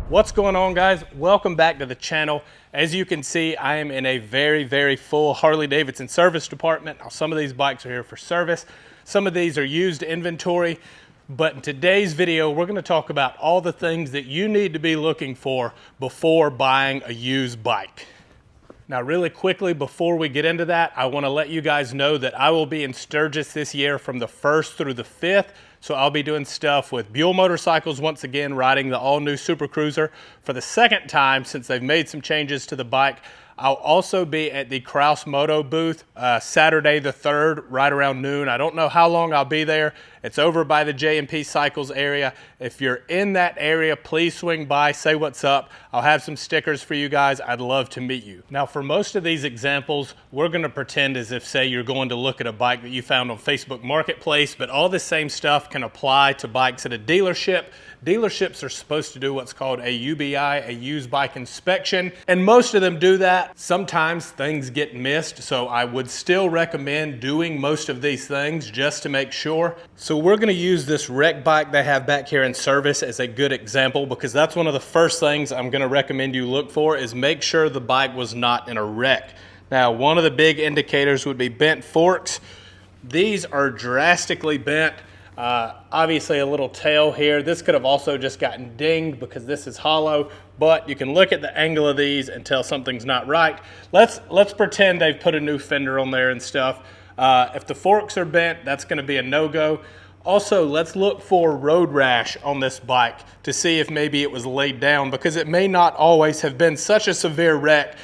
What's going on, guys? Welcome back to the channel. As you can see, I am in a very full Harley Davidson service department. Now, some of these bikes are here for service. Some of these are used inventory. But in today's video, we're going to talk about all the things that you need to be looking for before buying a used bike. Now, really quickly, before we get into that, I want to let you guys know that I will be in Sturgis this year from the 1st through the 5th. So I'll be doing stuff with Buell Motorcycles once again, riding the all-new Super Cruiser for the second time since they've made some changes to the bike. I'll also be at the Kraus Moto booth Saturday the 3rd, right around noon. I don't know how long I'll be there. It's over by the J&P Cycles area. If you're in that area, please swing by, say what's up. I'll have some stickers for you guys. I'd love to meet you. Now, for most of these examples, we're gonna pretend as if, say, you're going to look at a bike that you found on Facebook Marketplace, but all the same stuff can apply to bikes at a dealership. Dealerships are supposed to do what's called a UBI, a used bike inspection, and most of them do that. Sometimes things get missed, so I would still recommend doing most of these things just to make sure. So we're gonna use this wreck bike they have back here in service as a good example, because that's one of the first things I'm gonna recommend you look for, is make sure the bike was not in a wreck. Now, one of the big indicators would be bent forks. These are drastically bent. Obviously a little tail here. This could have also just gotten dinged because this is hollow, but you can look at the angle of these and tell something's not right. Let's pretend they've put a new fender on there and stuff. If the forks are bent, that's gonna be a no-go. Also, let's look for road rash on this bike to see if maybe it was laid down, because it may not always have been such a severe wreck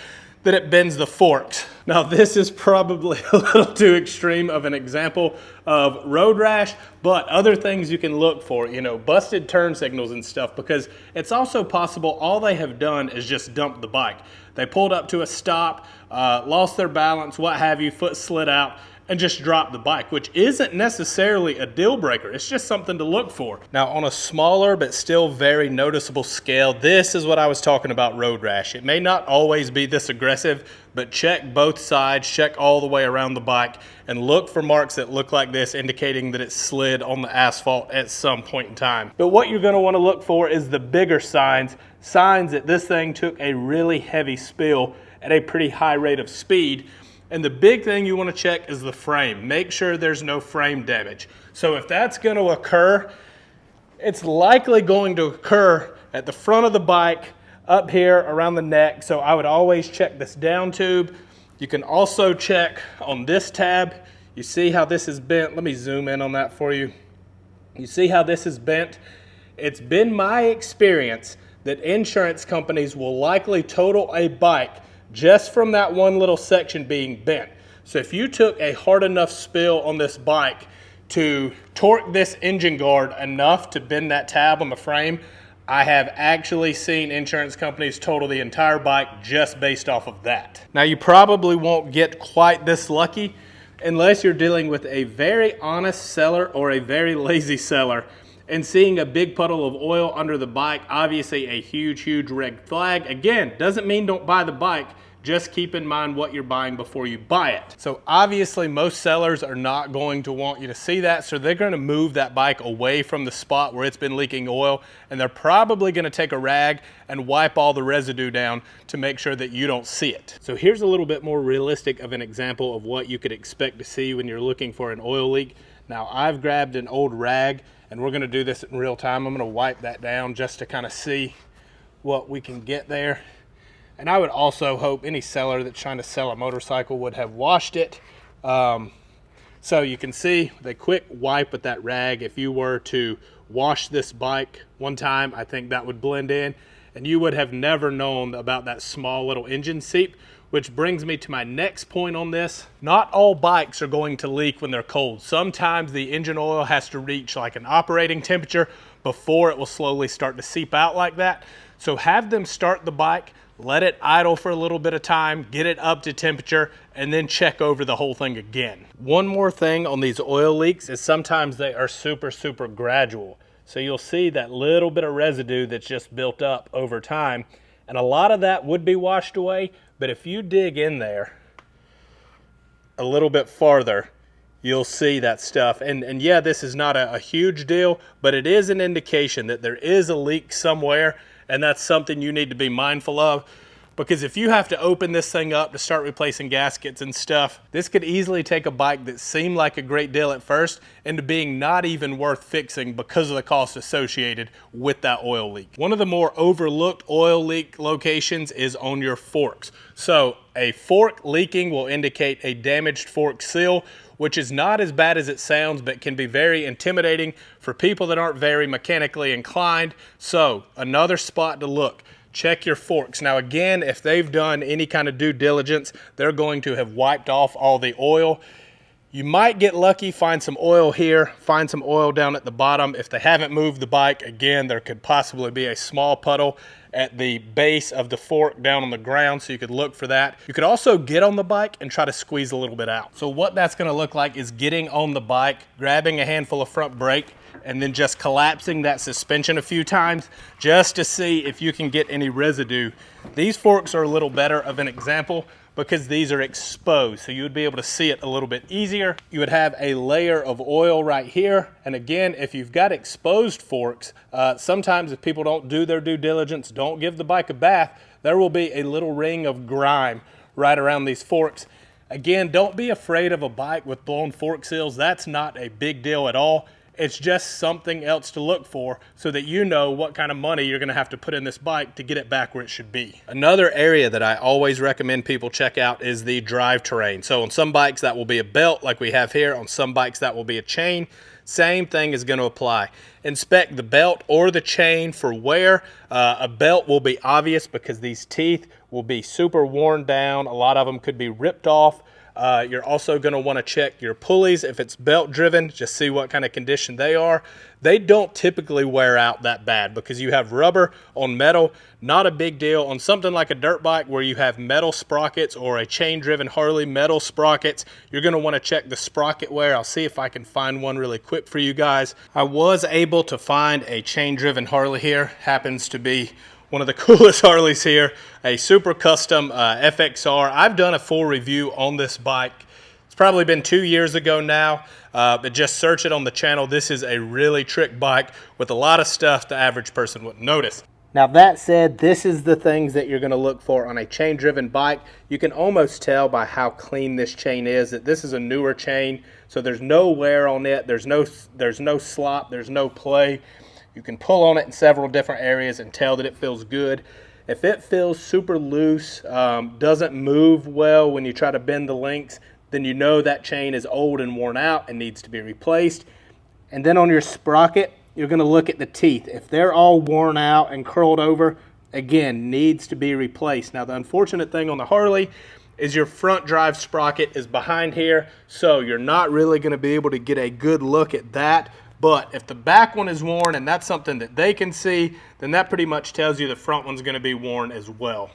that it bends the forks. Now, this is probably a little too extreme of an example of road rash, but other things you can look for, you know, busted turn signals and stuff, because it's also possible all they have done is just dump the bike. They pulled up to a stop, lost their balance, what have you, foot slid out, and just drop the bike, which isn't necessarily a deal breaker. It's just something to look for. Now, on a smaller but still very noticeable scale, this is what I was talking about, road rash. It may not always be this aggressive, but check both sides, check all the way around the bike, and look for marks that look like this, indicating that it slid on the asphalt at some point in time. But what you're gonna wanna look for is the bigger signs that this thing took a really heavy spill at a pretty high rate of speed. And the big thing you want to check is the frame. Make sure there's no frame damage. So if that's going to occur, it's likely going to occur at the front of the bike, up here around the neck. So I would always check this down tube. You can also check on this tab. You see how this is bent? Let me zoom in on that for you. You see how this is bent? It's been my experience that insurance companies will likely total a bike just from that one little section being bent. So if you took a hard enough spill on this bike to torque this engine guard enough to bend that tab on the frame, I have actually seen insurance companies total the entire bike just based off of that. Now, you probably won't get quite this lucky unless you're dealing with a very honest seller or a very lazy seller. And seeing a big puddle of oil under the bike, obviously a huge red flag. Again, doesn't mean don't buy the bike. Just keep in mind what you're buying before you buy it. So obviously most sellers are not going to want you to see that, so they're gonna move that bike away from the spot where it's been leaking oil, and they're probably gonna take a rag and wipe all the residue down to make sure that you don't see it. So here's a little bit more realistic of an example of what you could expect to see when you're looking for an oil leak. Now, I've grabbed an old rag, and we're gonna do this in real time. I'm gonna wipe that down just to kind of see what we can get there. And I would also hope any seller that's trying to sell a motorcycle would have washed it. So you can see the quick wipe with that rag. If you were to wash this bike one time, I think that would blend in, and you would have never known about that small little engine seep, which brings me to my next point on this. Not all bikes are going to leak when they're cold. Sometimes the engine oil has to reach like an operating temperature before it will slowly start to seep out like that. So have them start the bike, let it idle for a little bit of time, get it up to temperature, and then check over the whole thing again. One more thing on these oil leaks is sometimes they are super gradual. So you'll see that little bit of residue that's just built up over time, and a lot of that would be washed away, but if you dig in there a little bit farther, you'll see that stuff. And yeah, this is not a huge deal, but it is an indication that there is a leak somewhere. And that's something you need to be mindful of, because if you have to open this thing up to start replacing gaskets and stuff, this could easily take a bike that seemed like a great deal at first into being not even worth fixing because of the cost associated with that oil leak. One of the more overlooked oil leak locations is on your forks. So a fork leaking will indicate a damaged fork seal, which is not as bad as it sounds, but can be very intimidating for people that aren't very mechanically inclined. So another spot to look. Check your forks. Now again, if they've done any kind of due diligence, they're going to have wiped off all the oil. You might get lucky, find some oil here, find some oil down at the bottom. If they haven't moved the bike, again, there could possibly be a small puddle at the base of the fork down on the ground, so you could look for that. You could also get on the bike and try to squeeze a little bit out. So what that's gonna look like is getting on the bike, grabbing a handful of front brake, and then just collapsing that suspension a few times just to see if you can get any residue. These forks are a little better of an example because these are exposed, so you would be able to see it a little bit easier. You would have a layer of oil right here, and again, if you've got exposed forks, sometimes if people don't do their due diligence, don't give the bike a bath, there will be a little ring of grime right around these forks. Again, don't be afraid of a bike with blown fork seals. That's not a big deal at all. It's just something else to look for so that you know what kind of money you're gonna have to put in this bike to get it back where it should be. Another area that I always recommend people check out is the drive terrain. So on some bikes that will be a belt like we have here, on some bikes that will be a chain. Same thing is gonna apply. Inspect the belt or the chain for wear. A belt will be obvious because these teeth will be super worn down. A lot of them could be ripped off. You're also going to want to check your pulleys. If it's belt driven, just see what kind of condition they are. They don't typically wear out that bad because you have rubber on metal. Not a big deal. On something like a dirt bike where you have metal sprockets or a chain driven Harley metal sprockets, you're going to want to check the sprocket wear. I'll see if I can find one really quick for you guys. I was able to find a chain driven Harley here. Happens to be one of the coolest Harleys here, a super custom FXR. I've done a full review on this bike. It's probably been 2 years ago now, but just search it on the channel. This is a really trick bike with a lot of stuff the average person wouldn't notice. Now that said, this is the things that you're gonna look for on a chain driven bike. You can almost tell by how clean this chain is that this is a newer chain, so there's no wear on it, there's no slop, there's no play. You can pull on it in several different areas and tell that it feels good. If it feels super loose, doesn't move well when you try to bend the links, then you know that chain is old and worn out and needs to be replaced. And then on your sprocket, you're going to look at the teeth. If they're all worn out and curled over, again, needs to be replaced. Now the unfortunate thing on the Harley is your front drive sprocket is behind here, so you're not really going to be able to get a good look at that. But if the back one is worn and that's something that they can see, then that pretty much tells you the front one's going to be worn as well.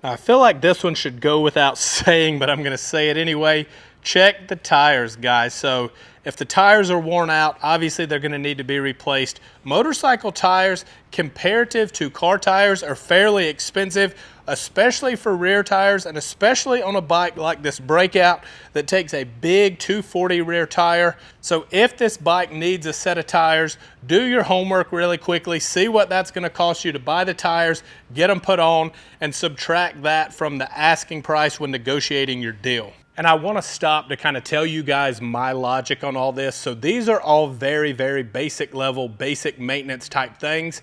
Now, I feel like this one should go without saying, but I'm going to say it anyway. Check the tires, guys. So if the tires are worn out, obviously they're going to need to be replaced. Motorcycle tires, comparative to car tires, are fairly expensive, especially for rear tires and especially on a bike like this Breakout that takes a big 240 rear tire. So if this bike needs a set of tires, do your homework really quickly, see what that's going to cost you to buy the tires, get them put on, and subtract that from the asking price when negotiating your deal. And I want to stop to kind of tell you guys my logic on all this. So these are all very, very basic level, basic maintenance type things.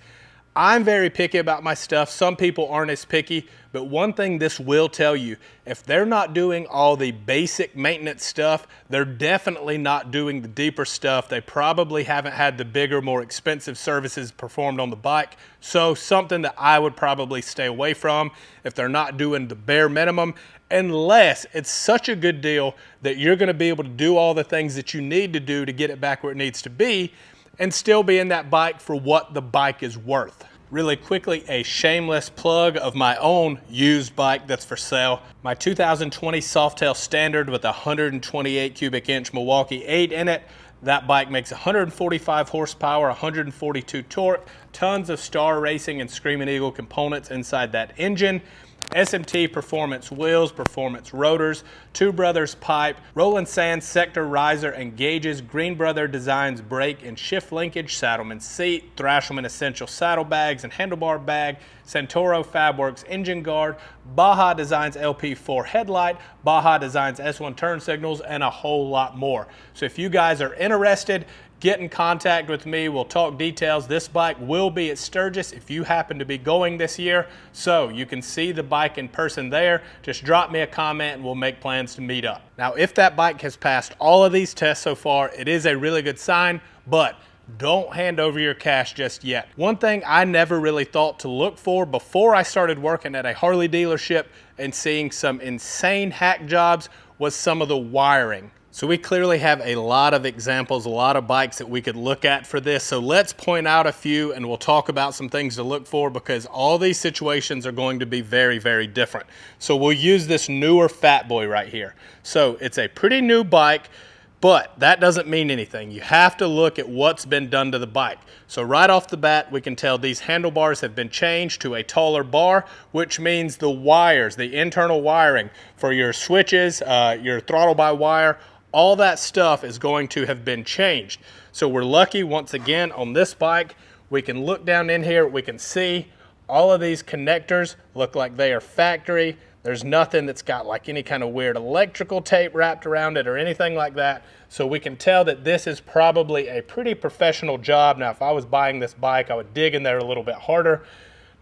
I'm very picky about my stuff. Some people aren't as picky, but one thing this will tell you, if they're not doing all the basic maintenance stuff, they're definitely not doing the deeper stuff. They probably haven't had the bigger, more expensive services performed on the bike. So something that I would probably stay away from if they're not doing the bare minimum, unless it's such a good deal that you're going to be able to do all the things that you need to do to get it back where it needs to be and still be in that bike for what the bike is worth. Really quickly, a shameless plug of my own used bike that's for sale. My 2020 Softail Standard with a 128 cubic inch Milwaukee 8 in it. That bike makes 145 horsepower, 142 torque, tons of Star Racing and Screaming Eagle components inside that engine. SMT performance wheels, performance rotors, Two Brothers pipe, Roland Sands sector riser and gauges, Green Brother Designs brake and shift linkage, Saddleman seat, Thrashelman essential saddlebags and handlebar bag, Santoro Fabworks engine guard, Baja Designs LP4 headlight, Baja Designs S1 turn signals, and a whole lot more. So if you guys are interested, get in contact with me. We'll talk details. This bike will be at Sturgis if you happen to be going this year, so you can see the bike in person there. Just drop me a comment and we'll make plans to meet up. Now, if that bike has passed all of these tests so far, it is a really good sign, but don't hand over your cash just yet. One thing I never really thought to look for before I started working at a Harley dealership and seeing some insane hack jobs was some of the wiring. So we clearly have a lot of examples, a lot of bikes that we could look at for this. So let's point out a few and we'll talk about some things to look for, because all these situations are going to be very, very different. So we'll use this newer Fat Boy right here. So it's a pretty new bike, but that doesn't mean anything. You have to look at what's been done to the bike. So right off the bat, we can tell these handlebars have been changed to a taller bar, which means the wires, the internal wiring for your switches, your throttle by wire, all that stuff is going to have been changed. So we're lucky, once again, on this bike, we can look down in here, we can see all of these connectors look like they are factory. There's nothing that's got like any kind of weird electrical tape wrapped around it or anything like that. So we can tell that this is probably a pretty professional job. Now, if I was buying this bike, I would dig in there a little bit harder.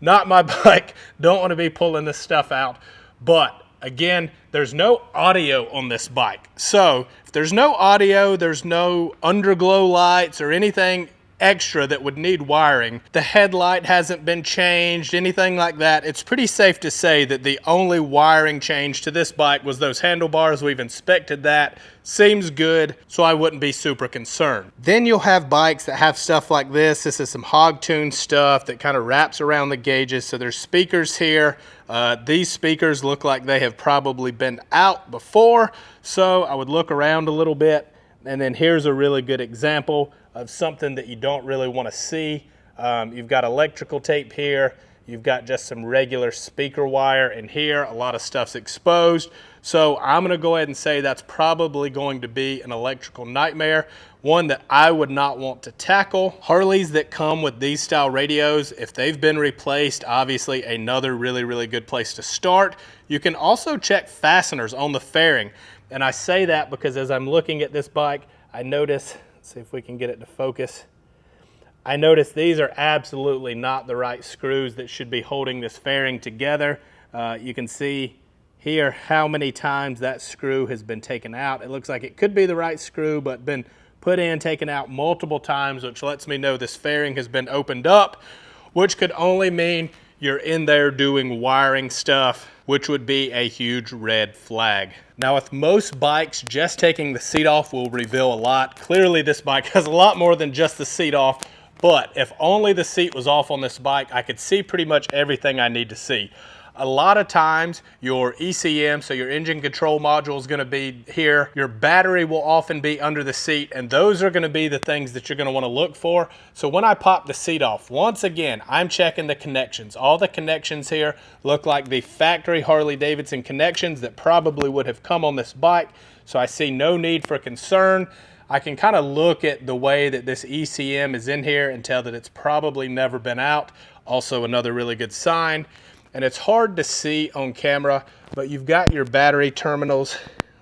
Not my bike, don't want to be pulling this stuff out, but again, there's no audio on this bike. So if there's no audio, there's no underglow lights or anything extra that would need wiring. The headlight hasn't been changed, anything like that. It's pretty safe to say that the only wiring change to this bike was those handlebars. We've inspected that. Seems good, so I wouldn't be super concerned. Then you'll have bikes that have stuff like this. This is some hog tune stuff that kind of wraps around the gauges. So there's speakers here. These speakers look like they have probably been out before, so I would look around a little bit. And then here's a really good example of something that you don't really want to see. You've got electrical tape here. You've got just some regular speaker wire in here. A lot of stuff's exposed. So I'm going to go ahead and say that's probably going to be an electrical nightmare, one that I would not want to tackle. Harleys that come with these style radios, if they've been replaced, obviously another really, really good place to start. You can also check fasteners on the fairing. And I say that because as I'm looking at this bike, I notice, let's see if we can get it to focus. I notice these are absolutely not the right screws that should be holding this fairing together. You can see here how many times that screw has been taken out. It looks like it could be the right screw, but been put in, taken out multiple times, which lets me know this fairing has been opened up, which could only mean you're in there doing wiring stuff, which would be a huge red flag. Now, with most bikes, just taking the seat off will reveal a lot. Clearly, this bike has a lot more than just the seat off, but if only the seat was off on this bike, I could see pretty much everything I need to see. A lot of times your ECM, so your engine control module, is going to be here. Your battery will often be under the seat, and those are going to be the things that you're going to want to look for. So when I pop the seat off, once again, I'm checking the connections. All the connections here look like the factory Harley Davidson connections that probably would have come on this bike. So I see no need for concern. I can kind of look at the way that this ECM is in here and tell that it's probably never been out. Also another really good sign. And it's hard to see on camera, but you've got your battery terminals.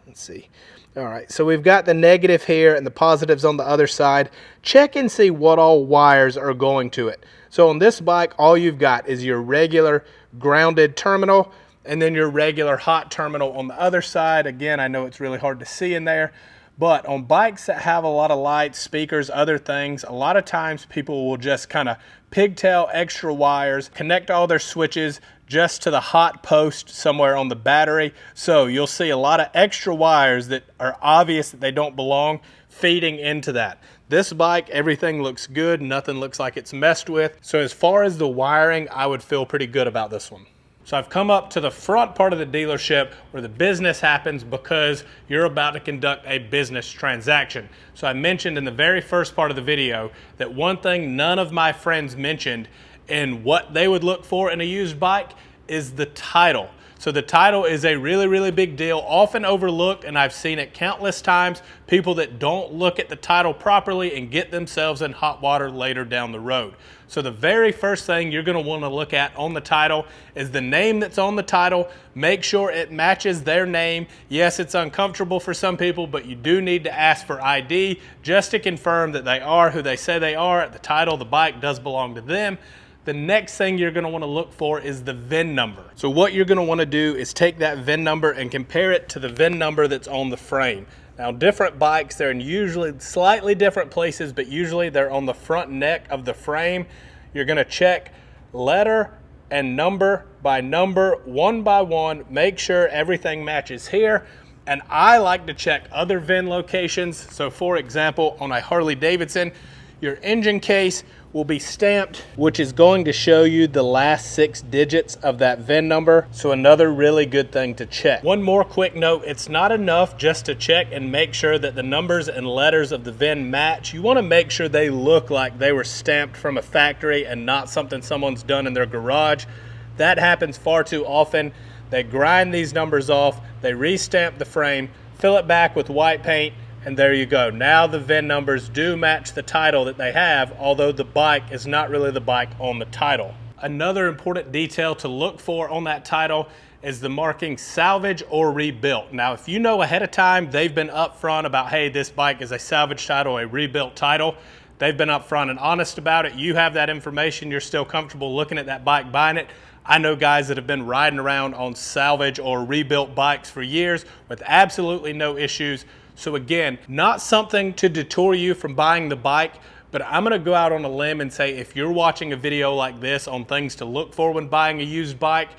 Let's see. All right, so we've got the negative here and the positives on the other side. Check and see what all wires are going to it. So on this bike, all you've got is your regular grounded terminal and then your regular hot terminal on the other side. Again, I know it's really hard to see in there, but on bikes that have a lot of lights, speakers, other things, a lot of times people will just kind of pigtail extra wires, connect all their switches just to the hot post somewhere on the battery. So you'll see a lot of extra wires that are obvious that they don't belong feeding into that. This bike, everything looks good. Nothing looks like it's messed with. So as far as the wiring, I would feel pretty good about this one. So I've come up to the front part of the dealership where the business happens because you're about to conduct a business transaction. So I mentioned in the very first part of the video that one thing none of my friends mentioned in what they would look for in a used bike is the title. So the title is a really, really big deal, often overlooked, and I've seen it countless times, people that don't look at the title properly and get themselves in hot water later down the road. So the very first thing you're going to want to look at on the title is the name that's on the title. Make sure it matches their name. Yes, it's uncomfortable for some people, but you do need to ask for ID just to confirm that they are who they say they are. The title, the bike does belong to them. The next thing you're going to want to look for is the VIN number. So what you're going to want to do is take that VIN number and compare it to the VIN number that's on the frame. Now, different bikes, they're in usually slightly different places, but usually they're on the front neck of the frame. You're going to check letter and number by number, one by one, make sure everything matches here. And I like to check other VIN locations. So for example, on a Harley Davidson, your engine case will be stamped, which is going to show you the last 6 digits of that VIN number. So another really good thing to check. One more quick note, it's not enough just to check and make sure that the numbers and letters of the VIN match. You want to make sure they look like they were stamped from a factory and not something someone's done in their garage. That happens far too often. They grind these numbers off, they restamp the frame, fill it back with white paint, and there you go. Now the VIN numbers do match the title that they have, although the bike is not really the bike on the title. Another important detail to look for on that title is the marking salvage or rebuilt. Now, if you know ahead of time, they've been upfront about, hey, this bike is a salvage title, a rebuilt title. They've been upfront and honest about it. You have that information. You're still comfortable looking at that bike, buying it. I know guys that have been riding around on salvage or rebuilt bikes for years with absolutely no issues. So again, not something to deter you from buying the bike, but I'm gonna go out on a limb and say if you're watching a video like this on things to look for when buying a used bike,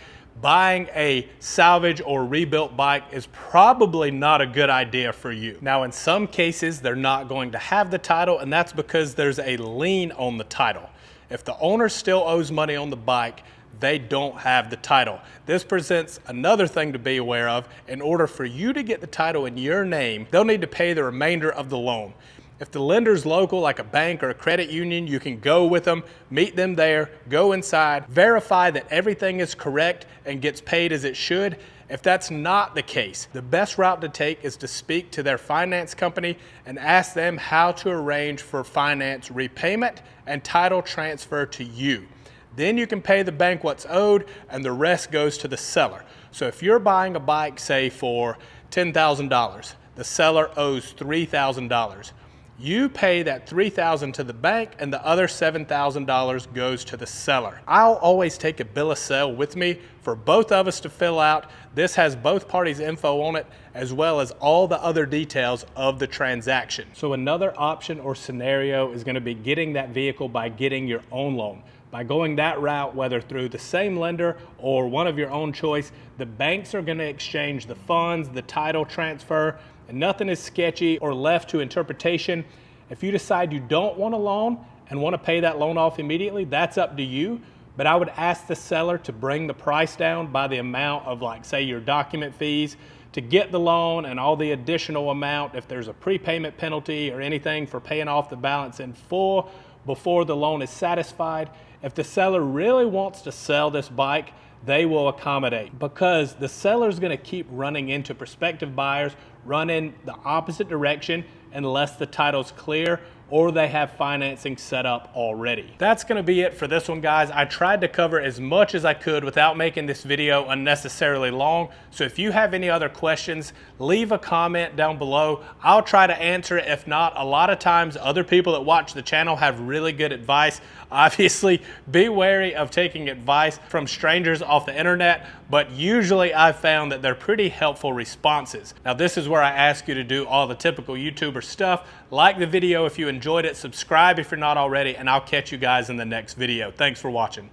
buying a salvage or rebuilt bike is probably not a good idea for you. Now, in some cases, they're not going to have the title, and that's because there's a lien on the title. If the owner still owes money on the bike, they don't have the title. This presents another thing to be aware of. In order for you to get the title in your name, they'll need to pay the remainder of the loan. If the lender's local, like a bank or a credit union, you can go with them, meet them there, go inside, verify that everything is correct and gets paid as it should. If that's not the case, the best route to take is to speak to their finance company and ask them how to arrange for finance repayment and title transfer to you. Then you can pay the bank what's owed and the rest goes to the seller. So if you're buying a bike, say for $10,000, the seller owes $3,000. You pay that $3,000 to the bank and the other $7,000 goes to the seller. I'll always take a bill of sale with me for both of us to fill out. This has both parties' info on it as well as all the other details of the transaction. So another option or scenario is going to be getting that vehicle by getting your own loan. By going that route, whether through the same lender or one of your own choice, the banks are going to exchange the funds, the title transfer, and nothing is sketchy or left to interpretation. If you decide you don't want a loan and want to pay that loan off immediately, that's up to you. But I would ask the seller to bring the price down by the amount of, like, say, your document fees to get the loan and all the additional amount if there's a prepayment penalty or anything for paying off the balance in full before the loan is satisfied. If the seller really wants to sell this bike, they will accommodate, because the seller is going to keep running into prospective buyers, run in the opposite direction unless the title's clear or they have financing set up already. That's gonna be it for this one, guys. I tried to cover as much as I could without making this video unnecessarily long. So if you have any other questions, leave a comment down below. I'll try to answer it. If not, a lot of times other people that watch the channel have really good advice. Obviously, be wary of taking advice from strangers off the internet, but usually I've found that they're pretty helpful responses. Now, this is where I ask you to do all the typical YouTuber stuff. Like the video if you enjoyed it, subscribe if you're not already, and I'll catch you guys in the next video. Thanks for watching.